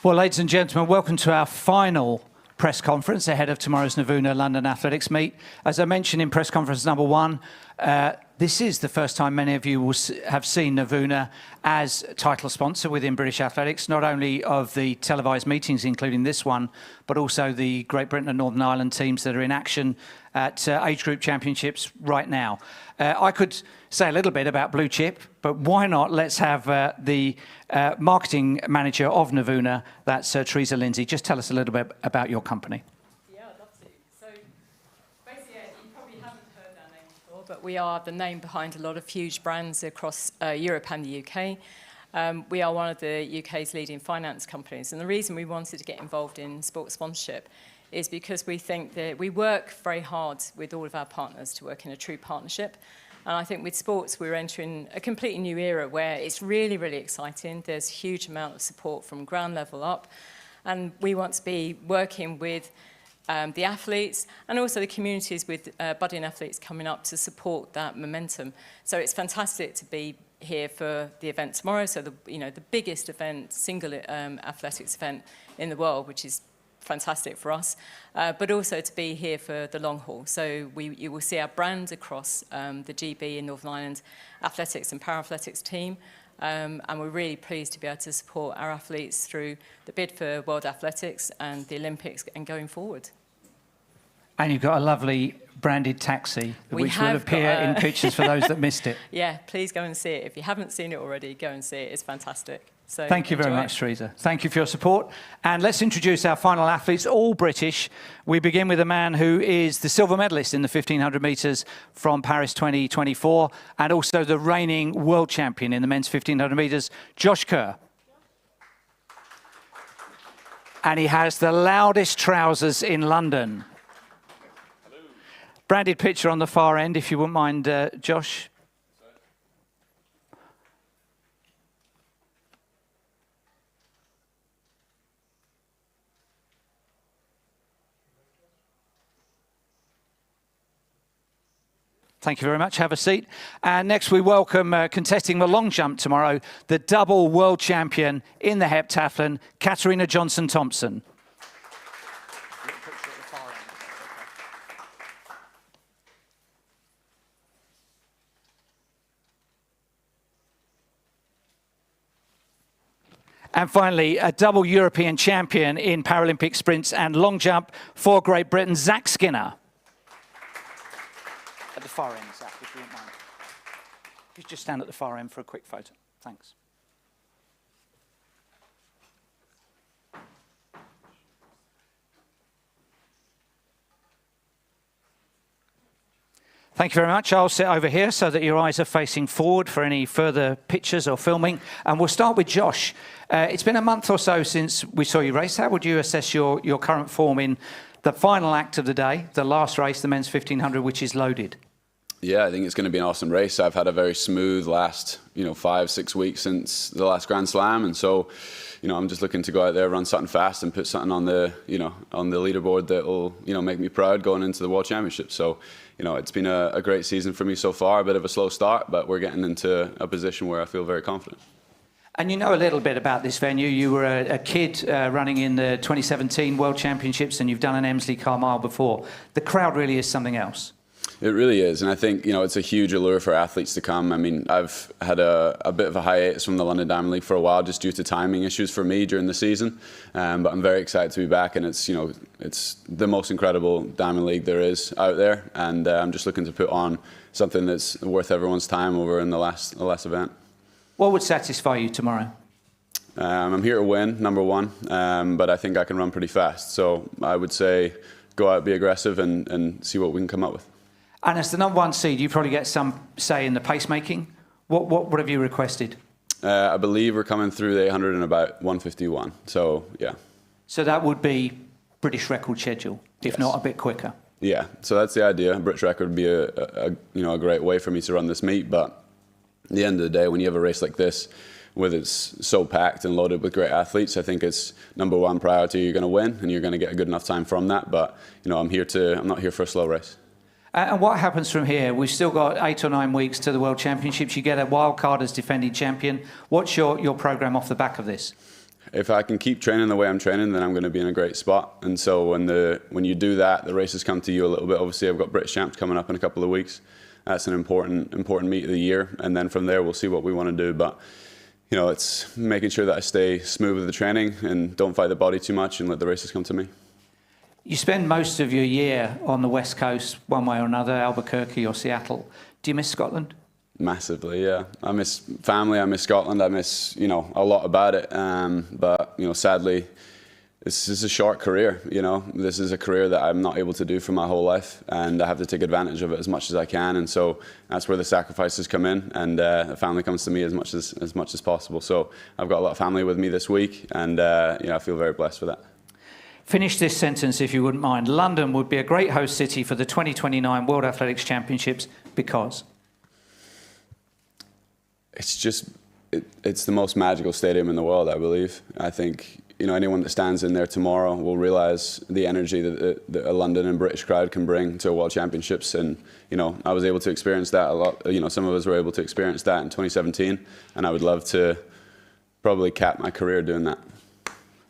Well, ladies and gentlemen, welcome to our final press conference ahead of tomorrow's Novuna London Athletics meet. As I mentioned in press conference number one, this is the first time many of you will have seen Novuna as title sponsor within British Athletics, not only of the televised meetings, including this one, but also the Great Britain and Northern Ireland teams that are in action at age group championships right now. I could say a little bit about Blue Chip, but why not let's have the marketing manager of Novuna, that's Teresa Lindsay. Just tell us a little bit about your company. Yeah, I'd love to. So basically, you probably haven't heard our name before, but we are the name behind a lot of huge brands across Europe and the UK. We are one of the UK's leading finance companies, and the reason we wanted to get involved in sports sponsorship is because we think that we work very hard with all of our partners to work in a true partnership. And I think with sports, we're entering a completely new era where it's really, really exciting. There's a huge amount of support from ground level up. And we want to be working with the athletes and also the communities with budding athletes coming up to support that momentum. So it's fantastic to be here for the event tomorrow. So the biggest event, single athletics event in the world, which is fantastic for us, but also to be here for the long haul. So you will see our brand across the GB in Northern Ireland athletics and para-athletics team, and we're really pleased to be able to support our athletes through the bid for World Athletics and the Olympics and going forward. And you've got a lovely branded taxi, which will appear in pictures for those that missed it. Yeah, please go and see it. If you haven't seen it already, go and see it. It's fantastic. So thank you very much, Teresa. Thank you for your support. And let's introduce our final athletes, all British. We begin with a man who is the silver medalist in the 1500 metres from Paris 2024 and also the reigning world champion in the men's 1500 metres, Josh KERR. And he has the loudest trousers in London. Hello. Branded picture on the far end, if you wouldn't mind, Josh. Thank you very much. Have a seat. And next we welcome contesting the long jump tomorrow, the double world champion in the heptathlon, Katarina JOHNSON-THOMPSON. And finally, a double European champion in Paralympic sprints and long jump for Great Britain, Zak Skinner. At the far end, Zach, if you wouldn't mind. You just stand at the far end for a quick photo. Thanks. Thank you very much. I'll sit over here so that your eyes are facing forward for any further pictures or filming. And we'll start with Josh. It's been a month or so since we saw you race. How would you assess your current form in the final act of the day, the last race, the men's 1500, which is loaded? Yeah, I think it's going to be an awesome race. I've had a very smooth last, 5-6 weeks since the last Grand Slam, and so, I'm just looking to go out there, run something fast, and put something on the, on the leaderboard that will, make me proud going into the World Championship. So, it's been a great season for me so far. A bit of a slow start, but we're getting into a position where I feel very confident. And you know a little bit about this venue. You were a kid running in the 2017 World Championships, and you've done an Emsley Carmile before. The crowd really is something else. It really is, and I think it's a huge allure for athletes to come. I mean, I've had a bit of a hiatus from the London Diamond League for a while, just due to timing issues for me during the season. But I'm very excited to be back, and it's it's the most incredible Diamond League there is out there, and I'm just looking to put on something that's worth everyone's time over in the last event. What would satisfy you tomorrow? I'm here to win, number one, but I think I can run pretty fast. So I would say go out, be aggressive, and see what we can come up with. And as the number one seed, you probably get some say in the pacemaking. What have you requested? I believe we're coming through the 800 in about 151. So, yeah. So that would be British record schedule, if not a bit quicker. Yeah, so that's the idea. A British record would be a great way for me to run this meet. But at the end of the day, when you have a race like this, where it's so packed and loaded with great athletes, I think it's number one priority. You're going to win, and you're going to get a good enough time from that. But I'm not here for a slow race. And what happens from here? We've still got 8 or 9 weeks to the World Championships. You get a wild card as defending champion. What's your programme off the back of this? if I can keep training the way I'm training, then I'm going to be in a great spot. And so when you do that, the races come to you a little bit. Obviously, I've got British Champs coming up in a couple of weeks. That's an important meet of the year. And then from there, we'll see what we want to do. But you know, it's making sure that I stay smooth with the training and don't fight the body too much and let the races come to me. You spend most of your year on the West Coast, one way or another, Albuquerque or Seattle. Do you miss Scotland? Massively, yeah. I miss family, I miss Scotland, I miss, you know, a lot about it. But, you know, sadly, this is a short career, you know. This is a career that I'm not able to do for my whole life, and I have to take advantage of it as much as I can. And so that's where the sacrifices come in, and the family comes to me as much as possible. So I've got a lot of family with me this week, and you know, I feel very blessed for that. Finish this sentence, if you wouldn't mind. London would be a great host city for the 2029 World Athletics Championships because? It's just, it's the most magical stadium in the world, I believe. I think, you know, anyone that stands in there tomorrow will realise the energy that a London and British crowd can bring to World Championships. And, you know, I was able to experience that a lot. You know, some of us were able to experience that in 2017. And I would love to probably cap my career doing that.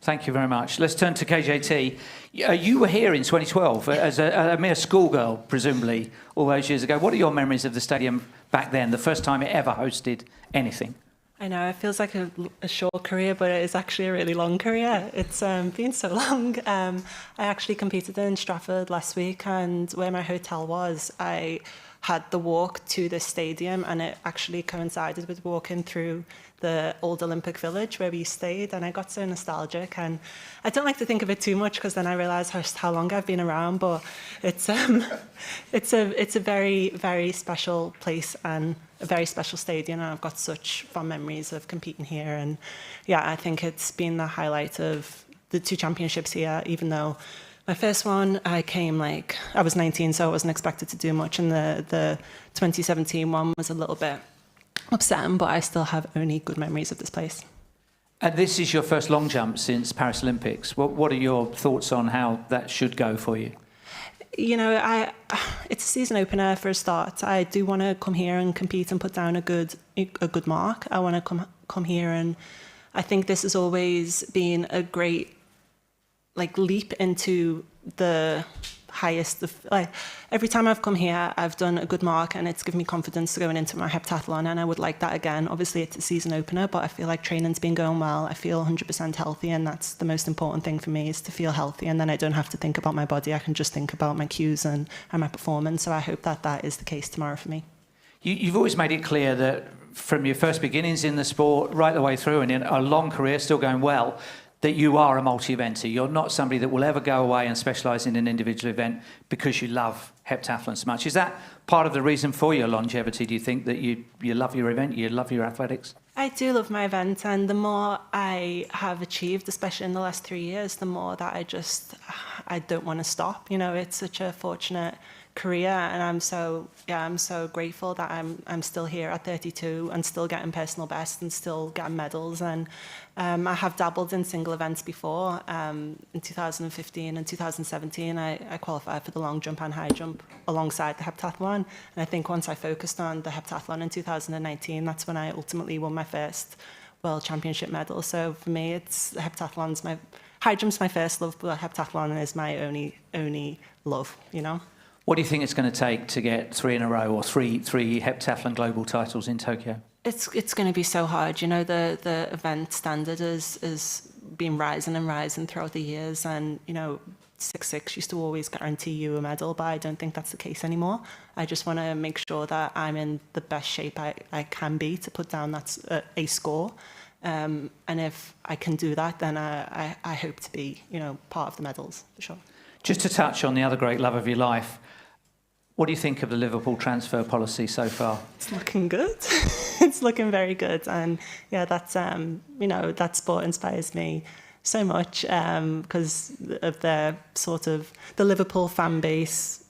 Thank you very much. Let's turn to KJT. You were here in 2012 as a mere schoolgirl, presumably, all those years ago. What are your memories of the stadium back then, the first time it ever hosted anything? I know, it feels like a short career, but it is actually a really long career. It's been so long. I actually competed in Stratford last week, and where my hotel was, I had the walk to the stadium, and it actually coincided with walking through the old Olympic Village where we stayed, and I got so nostalgic. And I don't like to think of it too much because then I realise how long I've been around, but it's a very, very special place and a very special stadium, and I've got such fond memories of competing here. And yeah, I think it's been the highlight of the two championships here, even though my first one, I was 19, so I wasn't expected to do much, and the 2017 one was a little bit upsetting, but I still have only good memories of this place. And this is your first long jump since Paris Olympics. What are your thoughts on how that should go for you? You know, it's a season opener for a start. I do want to come here and compete and put down a good mark. I want to come here, and I think this has always been a great leap into the highest of, every time I've come here, I've done a good mark, and it's given me confidence going into my heptathlon, and I would like that again. Obviously, it's a season opener, but I feel like training's been going well. I feel 100% healthy, and that's the most important thing for me, is to feel healthy, and then I don't have to think about my body. I can just think about my cues and my performance, so I hope that is the case tomorrow for me. You've always made it clear that from your first beginnings in the sport right the way through, and in a long career still going well, that you are a multi-eventer. You're not somebody that will ever go away and specialise in an individual event because you love heptathlon so much. Is that part of the reason for your longevity, do you think, that you love your event, you love your athletics? I do love my event, and the more I have achieved, especially in the last 3 years, the more that I don't want to stop. You know, it's such a fortunate career, and I'm so grateful that I'm still here at 32 and still getting personal best and still getting medals. And I have dabbled in single events before. In 2015 and 2017, I qualified for the long jump and high jump alongside the heptathlon. And I think once I focused on the heptathlon in 2019, that's when I ultimately won my first World Championship medal. So for me, it's high jump's my first love, but heptathlon is my only love, you know. What do you think it's going to take to get 3 in a row, or three heptathlon global titles in Tokyo? It's going to be so hard. You know, the event standard has been rising and rising throughout the years, and you know, 6'6" used to always guarantee you a medal, but I don't think that's the case anymore. I just want to make sure that I'm in the best shape I can be to put down a score. And if I can do that, then I hope to be, you know, part of the medals for sure. Just to touch on the other great love of your life, what do you think of the Liverpool transfer policy so far? It's looking good. It's looking very good, and yeah, that's you know, that sport inspires me so much because of the Liverpool fan base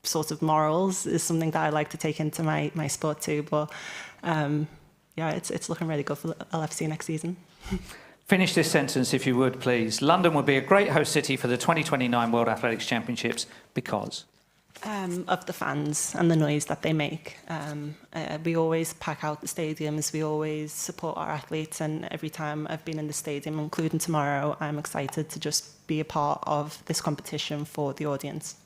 sort of morals is something that I like to take into my sport too. But yeah, it's looking really good for LFC next season. Finish this sentence, if you would, please. London would be a great host city for the 2029 World Athletics Championships because? Of the fans and the noise that they make. We always pack out the stadiums, we always support our athletes, and every time I've been in the stadium, including tomorrow, I'm excited to just be a part of this competition for the audience.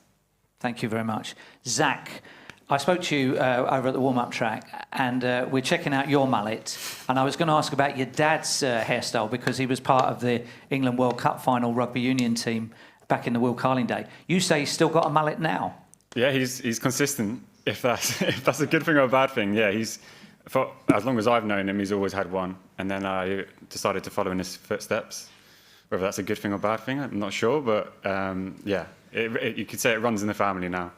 Thank you very much. Zach, I spoke to you over at the warm-up track, and we're checking out your mullet, and I was going to ask about your dad's hairstyle, because he was part of the England World Cup final rugby union team back in the Will Carling day. You say he's still got a mullet now? Yeah, he's consistent. If that's a good thing or a bad thing, yeah, for as long as I've known him, he's always had one. And then I decided to follow in his footsteps. Whether that's a good thing or bad thing, I'm not sure, but yeah, you could say it runs in the family now.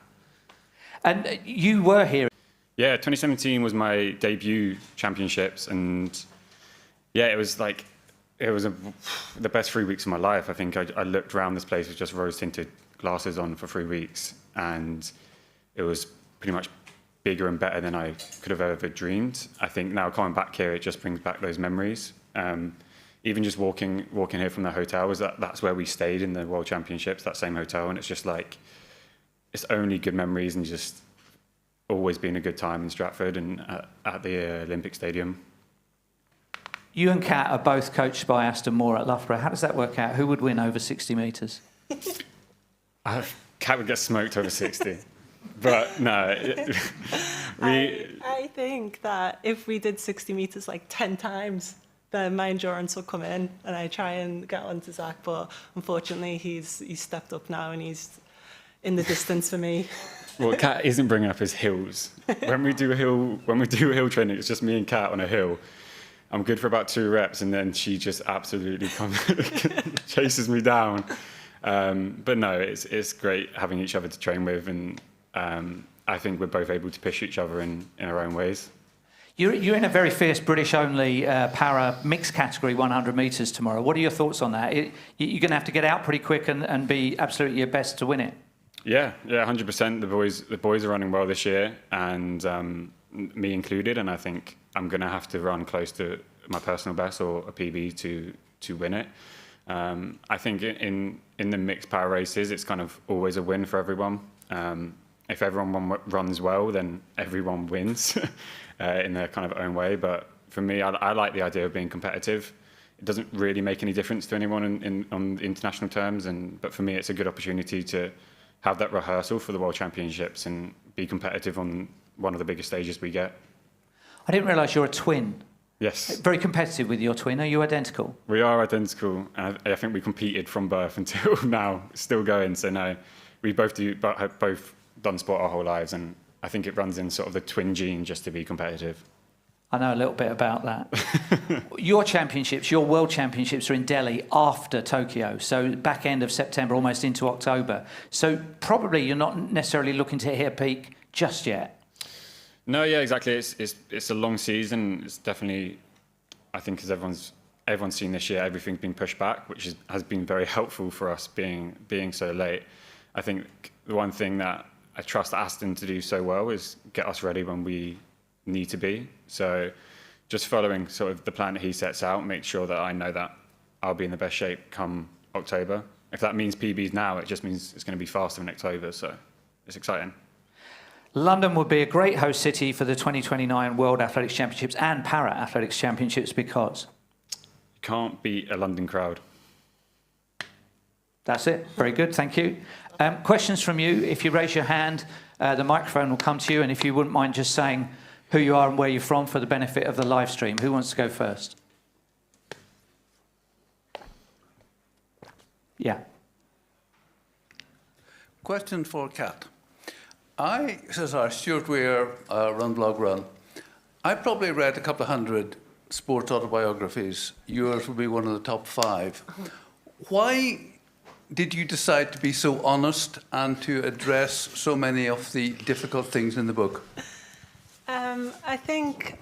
And you were here. Yeah, 2017 was my debut championships, and yeah, it was the best 3 weeks of my life. I think I looked around this place with just rose-tinted glasses on for 3 weeks, and it was pretty much bigger and better than I could have ever dreamed. I think now coming back here, it just brings back those memories. Even just walking here from the hotel, that's where we stayed in the World Championships, that same hotel, and it's just like, it's only good memories, and just always been a good time in Stratford and at the Olympic Stadium. You and Kat are both coached by Aston Moore at Loughborough. How does that work out? Who would win over 60 metres? Kat would get smoked over 60. But no, I think that if we did 60 metres like 10 times, then my endurance will come in, and I try and get on to Zach, but unfortunately he's stepped up now and he's in the distance for me. What Kat isn't bringing up is hills. When we do hill training, it's just me and Kat on a hill. I'm good for about 2 reps, and then she just absolutely chases me down. But no, it's great having each other to train with, and I think we're both able to push each other in our own ways. You're in a very fierce British-only para mixed category 100 metres tomorrow. What are your thoughts on that? You're going to have to get out pretty quick and be absolutely your best to win it. Yeah, 100%. The boys are running well this year, and me included. And I think I'm going to have to run close to my personal best or a PB to win it. I think in the mixed para races, it's kind of always a win for everyone. If everyone runs well, then everyone wins in their kind of own way. But for me, I like the idea of being competitive. It doesn't really make any difference to anyone on international terms, but for me, it's a good opportunity to have that rehearsal for the World Championships and be competitive on one of the biggest stages we get. I didn't realise you're a twin. Yes. Very competitive with your twin. Are you identical? We are identical. I think we competed from birth until now, still going. So no, we both have both done sport our whole lives, and I think it runs in sort of the twin gene just to be competitive. I know a little bit about that. Your World Championships are in Delhi after Tokyo, so back end of September, almost into October. So probably you're not necessarily looking to hit a peak just yet. No, yeah, exactly. It's a long season. It's definitely, I think, as everyone's seen this year, everything's been pushed back, which has been very helpful for us being so late. I think the one thing that I trust Aston to do so well is get us ready when we need to be. So just following sort of the plan that he sets out, make sure that I know that I'll be in the best shape come October. If that means PBs now, it just means it's going to be faster in October. So it's exciting. London would be a great host city for the 2029 World Athletics Championships and Para Athletics Championships because? You can't beat a London crowd. That's it. Very good. Thank you. Questions from you. If you raise your hand, the microphone will come to you. And if you wouldn't mind just saying who you are and where you're from for the benefit of the live stream. Who wants to go first? Yeah. Question for Kat. Says our Stuart Weir, Run Blog Run. I probably read a couple of hundred sports autobiographies. Yours would be one of the top 5. Why did you decide to be so honest and to address so many of the difficult things in the book? I think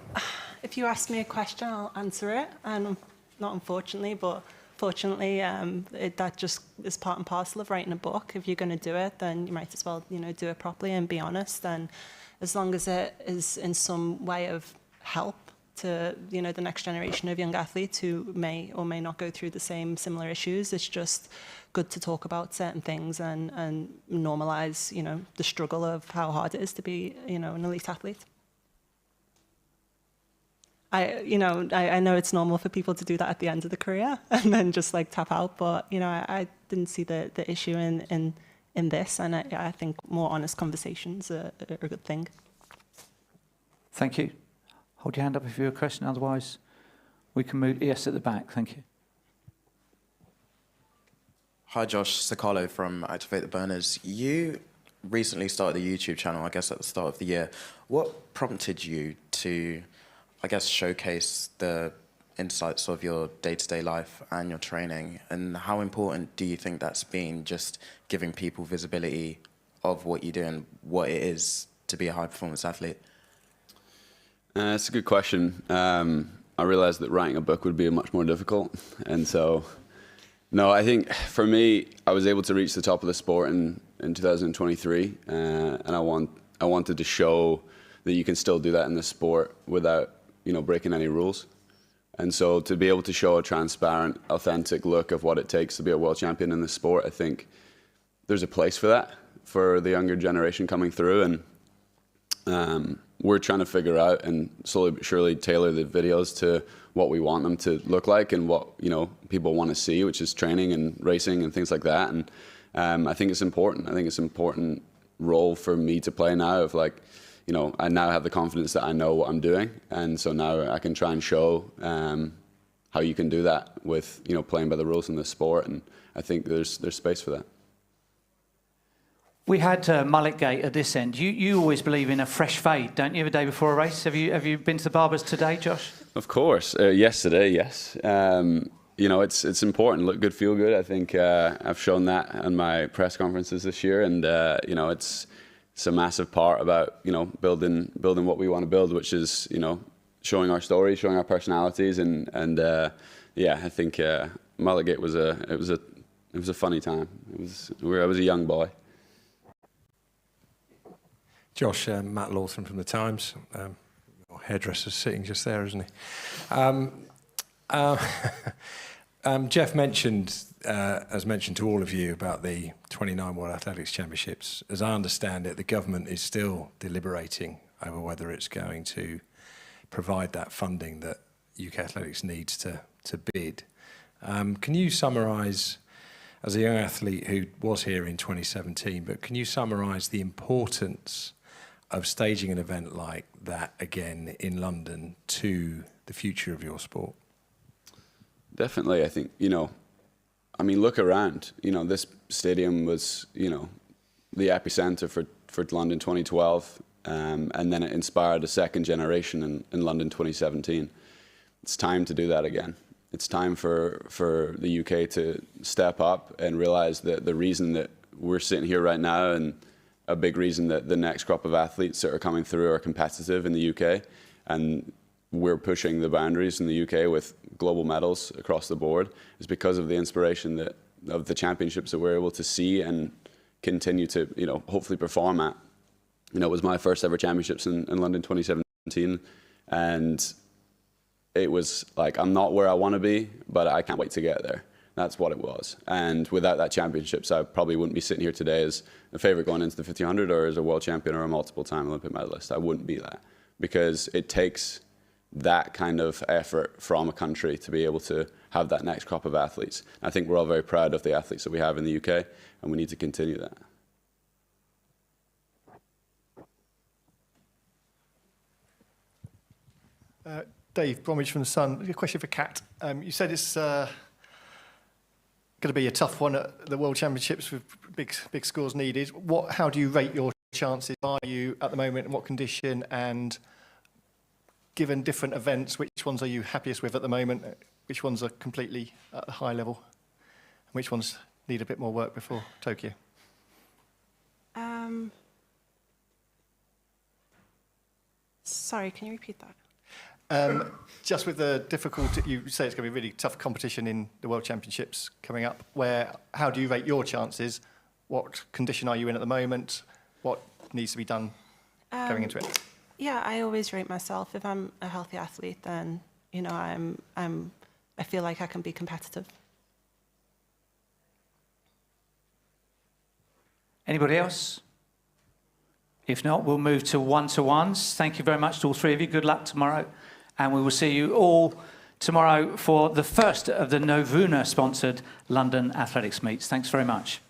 if you ask me a question, I'll answer it. And not unfortunately, but fortunately, that just is part and parcel of writing a book. If you're going to do it, then you might as well, do it properly and be honest. And as long as it is in some way of help to the next generation of young athletes who may or may not go through the same similar issues. It's just good to talk about certain things and normalize the struggle of how hard it is to be an elite athlete. I know it's normal for people to do that at the end of the career and then just like tap out, but I didn't see the issue in this, and I think more honest conversations are a good thing. Thank you. Hold your hand up if you have a question, otherwise we can move. Yes, at the back, thank you. Hi Josh, Sakalo from Activate the Burners. You recently started a YouTube channel, I guess at the start of the year. What prompted you to, I guess, showcase the insights of your day-to-day life and your training, and how important do you think that's been, just giving people visibility of what you do and what it is to be a high-performance athlete? That's a good question. I realized that writing a book would be much more difficult, and so, no, I think for me, I was able to reach the top of the sport in 2023, and I wanted to show that you can still do that in the sport without breaking any rules. And so to be able to show a transparent, authentic look of what it takes to be a world champion in this sport, I think there's a place for that for the younger generation coming through. And we're trying to figure out and slowly but surely tailor the videos to what we want them to look like and what people want to see, which is training and racing and things like that. And I think it's important. I think it's an important role for me to play now of like, I now have the confidence that I know what I'm doing, and so now I can try and show how you can do that with playing by the rules in the sport, and I think there's space for that. We had Mulletgate at this end. You always believe in a fresh fade, don't you? The day before a race. Have you been to the barbers today, Josh? Of course. Yesterday, yes. It's important. Look good, feel good. I think I've shown that on my press conferences this year, and it's a massive part about building what we want to build, which is showing our stories, showing our personalities, and I think Mulletgate was a funny time. I was a young boy. Josh, Matt Lawson from the Times. Hairdresser's sitting just there, isn't he? Jeff mentioned, as mentioned to all of you, about the 29 World Athletics Championships. As I understand it, the government is still deliberating over whether it's going to provide that funding that UK Athletics needs to bid. Can you summarise, as a young athlete who was here in 2017, but can you summarise the importance of staging an event like that again in London to the future of your sport? Definitely, I think, look around. This stadium was, the epicenter for London 2012, and then it inspired a second generation in London 2017. It's time to do that again. It's time for the UK to step up and realize that the reason that we're sitting here right now, and a big reason that the next crop of athletes that are coming through are competitive in the UK, and we're pushing the boundaries in the UK with global medals across the board, is because of the inspiration of the championships that we're able to see and continue to, hopefully perform at. It was my first ever championships in London 2017, and it was like, I'm not where I want to be, but I can't wait to get there. That's what it was. And without that championships, I probably wouldn't be sitting here today as a favourite going into the 1500 or as a world champion or a multiple-time Olympic medalist. I wouldn't be that, because it takes that kind of effort from a country to be able to have that next crop of athletes. I think we're all very proud of the athletes that we have in the UK, and we need to continue that. Dave Bromwich from The Sun. A question for Kat. You said it's going to be a tough one at the World Championships with big scores needed. How do you rate your chances? Are you at the moment in what condition? And given different events, which ones are you happiest with at the moment? Which ones are completely at a high level? And which ones need a bit more work before Tokyo? Sorry, can you repeat that? Just with the difficulty, you say it's going to be really tough competition in the World Championships coming up. How do you rate your chances? What condition are you in at the moment? What needs to be done going into it? Yeah, I always rate myself. If I'm a healthy athlete, then you know I feel like I can be competitive. Anybody else? If not, we'll move to one-to-ones. Thank you very much to all three of you. Good luck tomorrow. And we will see you all tomorrow for the first of the Novuna-sponsored London Athletics meets. Thanks very much.